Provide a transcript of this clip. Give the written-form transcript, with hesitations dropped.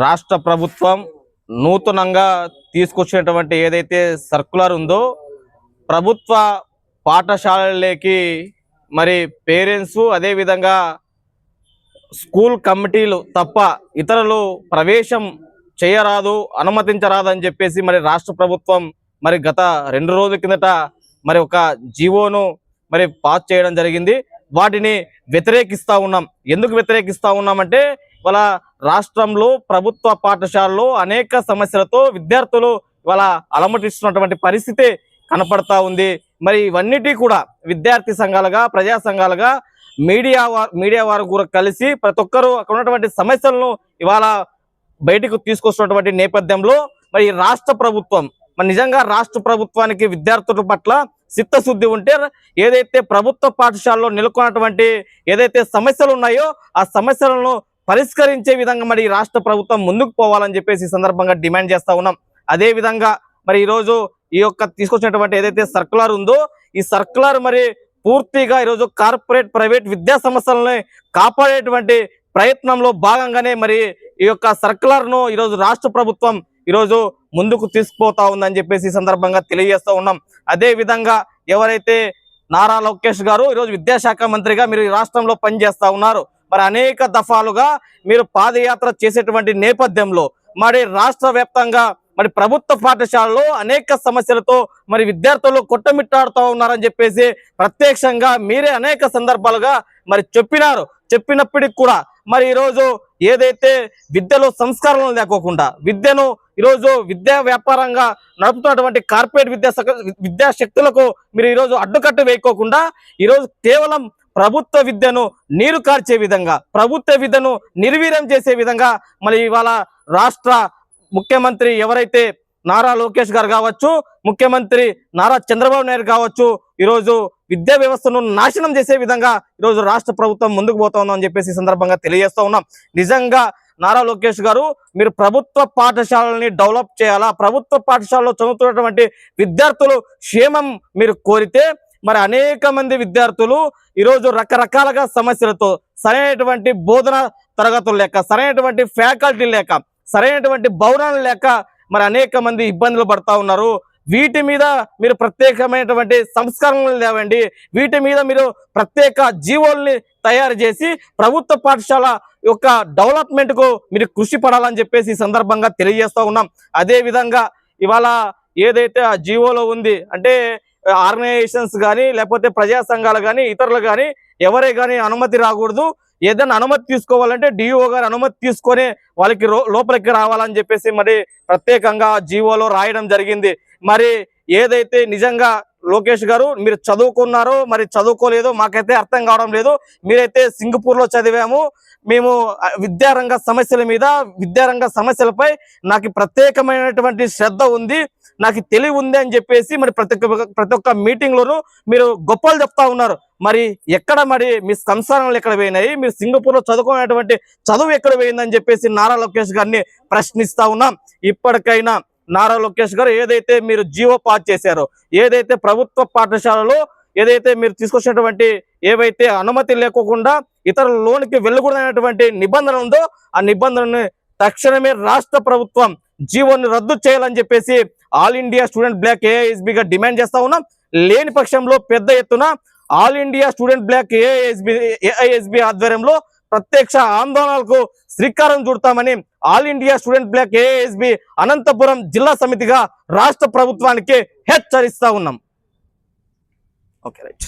రాష్ట్ర ప్రభుత్వం నూతనంగా తీసుకొచ్చినటువంటి ఏదైతే సర్కులర్ ఉందో ప్రభుత్వ పాఠశాలలోకి మరి పేరెంట్స్ అదేవిధంగా స్కూల్ కమిటీలు తప్ప ఇతరులు ప్రవేశం చేయరాదు, అనుమతించరాదు అని చెప్పేసి మరి రాష్ట్ర ప్రభుత్వం మరి గత 2 రోజుల కిందట మరి ఒక జీవోను మరి పాస్ చేయడం జరిగింది. వాటిని వ్యతిరేకిస్తూ ఉన్నాం. ఎందుకు వ్యతిరేకిస్తూ ఉన్నామంటే వాళ్ళ రాష్ట్రంలో ప్రభుత్వ పాఠశాలలో అనేక సమస్యలతో విద్యార్థులు వాళ్ళ అలమటిస్తున్నటువంటి పరిస్థితి కనపడతా ఉంది. మరి ఇవన్నిటి కూడా విద్యార్థి సంఘాలుగా, ప్రజా సంఘాలుగా, మీడియా వారు కూడా కలిసి ప్రతి ఒక్కరూ అక్కడ ఉన్నటువంటి సమస్యలను ఇవాళ బయటకు తీసుకొస్తున్నటువంటి నేపథ్యంలో మరి రాష్ట్ర ప్రభుత్వం మరి నిజంగా రాష్ట్ర ప్రభుత్వానికి విద్యార్థుల పట్ల చిత్తశుద్ధి ఉంటే ఏదైతే ప్రభుత్వ పాఠశాలలో నెలకొన్నటువంటి ఏదైతే సమస్యలు ఉన్నాయో ఆ సమస్యలను పరిష్కరించే విధంగా మరి రాష్ట్ర ప్రభుత్వం ముందుకు పోవాలని చెప్పేసి ఈ సందర్భంగా డిమాండ్ చేస్తా ఉన్నాం. అదే విధంగా మరి ఈరోజు ఈ యొక్క తీసుకొచ్చినటువంటి ఏదైతే సర్కులర్ ఉందో ఈ సర్కులర్ మరి పూర్తిగా ఈరోజు కార్పొరేట్ ప్రైవేట్ విద్యా సంస్థలని కాపాడేటువంటి ప్రయత్నంలో భాగంగానే మరి ఈ యొక్క సర్కులర్ను ఈరోజు రాష్ట్ర ప్రభుత్వం ఈరోజు ముందుకు తీసుకుపోతా ఉందని చెప్పేసి ఈ సందర్భంగా తెలియజేస్తూ ఉన్నాం. అదే విధంగా ఎవరైతే నారా లోకేష్ గారు ఈరోజు విద్యాశాఖ మంత్రిగా మీరు ఈ రాష్ట్రంలో పనిచేస్తూ ఉన్నారు. మరి అనేక దఫాలుగా మీరు పాదయాత్ర చేసేటువంటి నేపథ్యంలో మరి రాష్ట్ర వ్యాప్తంగా మరి ప్రభుత్వ పాఠశాలలో అనేక సమస్యలతో మరి విద్యార్థులు కొట్టమిట్టాడుతూ ఉన్నారని చెప్పేసి ప్రత్యక్షంగా మీరే అనేక సందర్భాలుగా మరి చెప్పినప్పటికి కూడా మరి ఈరోజు ఏదైతే విద్యలో సంస్కారం లేకోకుండా విద్యను ఈరోజు విద్యా వ్యాపారంగా నడుపుతున్నటువంటి కార్పొరేట్ విద్యాశక్తులకు మీరు ఈరోజు అడ్డుకట్ట వేయకోకుండా ఈరోజు కేవలం ప్రభుత్వ విద్యను నీరు కార్చే విధంగా, ప్రభుత్వ విద్యను నిర్వీర్యం చేసే విధంగా మరి ఇవాళ రాష్ట్ర ముఖ్యమంత్రి ఎవరైతే నారా లోకేష్ గారు కావచ్చు, ముఖ్యమంత్రి నారా చంద్రబాబు నాయుడు కావచ్చు, ఈరోజు విద్యా వ్యవస్థను నాశనం చేసే విధంగా ఈరోజు రాష్ట్ర ప్రభుత్వం ముందుకు పోతా ఉందని చెప్పేసి ఈ సందర్భంగా తెలియజేస్తూ ఉన్నాం. నిజంగా నారా లోకేష్ గారు మీరు ప్రభుత్వ పాఠశాలని డెవలప్ చేయాలా, ప్రభుత్వ పాఠశాలలో చదువుతున్నటువంటి విద్యార్థులు క్షేమం మీరు కోరితే మరి అనేక మంది విద్యార్థులు ఈరోజు రకరకాలుగా సమస్యలతో సరైనటువంటి బోధన తరగతులు లేక, సరైనటువంటి ఫ్యాకల్టీ లేక, సరైనటువంటి భవనాలు లేక మరి అనేక మంది ఇబ్బందులు పడతా ఉన్నారు. వీటి మీద మీరు ప్రత్యేకమైనటువంటి సంస్కరణలు లేవండి, వీటి మీద మీరు ప్రత్యేక జీవోల్ని తయారు చేసి ప్రభుత్వ పాఠశాల యొక్క డెవలప్మెంట్కు మీరు కృషి పడాలని చెప్పేసి ఈ సందర్భంగా తెలియజేస్తూ ఉన్నాం. అదే విధంగా ఇవాళ ఏదైతే ఆ జీవోలో ఉంది అంటే ఆర్గనైజేషన్స్ కానీ లేకపోతే ప్రజా సంఘాలు కానీ ఇతరులు కానీ ఎవరే కానీ అనుమతి రాకూడదు. ఏదైనా అనుమతి తీసుకోవాలంటే డిఓ గారు అనుమతి తీసుకొని వాళ్ళకి లోపలికి రావాలని చెప్పేసి మరి ప్రత్యేకంగా జీవోలో రాయడం జరిగింది. మరి ఏదైతే నిజంగా లోకేష్ గారు మీరు చదువుకున్నారో మరి చదువుకోలేదో మాకైతే అర్థం కావడం లేదు. మీరైతే సింగపూర్లో చదివాము, మేము విద్యారంగ సమస్యల మీద, విద్యారంగ సమస్యలపై నాకు ప్రత్యేకమైనటువంటి శ్రద్ధ ఉంది, నాకు తెలివి ఉంది అని చెప్పేసి మరి ప్రతి ఒక్క మీటింగ్లోనూ మీరు గొప్పలు చెప్తా ఉన్నారు. మరి ఎక్కడ మరి మీ సంస్థానాలు ఎక్కడ పోయినాయి, మీరు సింగపూర్లో చదువుకునేటువంటి చదువు ఎక్కడ పోయిందని చెప్పేసి నారా లోకేష్ గారిని ప్రశ్నిస్తా ఉన్నాం. ఇప్పటికైనా నారా లోకేష్ గారు ఏదైతే మీరు జీవో పాస్ చేశారో, ఏదైతే ప్రభుత్వ పాఠశాలలో ఏదైతే మీరు తీసుకొచ్చినటువంటి ఏవైతే అనుమతి లేకోకుండా ఇతరుల లోనికి వెళ్ళకూడదనేటువంటి నిబంధన ఉందో ఆ నిబంధనని తక్షణమే రాష్ట్ర ప్రభుత్వం జీవోని రద్దు చేయాలని చెప్పేసి ఆల్ ఇండియా స్టూడెంట్ బ్లాక్ ఏఐఎస్బిగా డిమాండ్ చేస్తా ఉన్నాం. లేని పక్షంలో పెద్ద ఎత్తున all India student block AISB ఆధ్వర్యంలో ప్రత్యక్ష ఆందోళనలకు శ్రీకారం చుడతామని all India student block AISB Anantapuram జిల్లా సమితిగా రాష్ట్ర ప్రభుత్వానికి హెచ్చరిస్తా ఉన్నాం. Okay, right.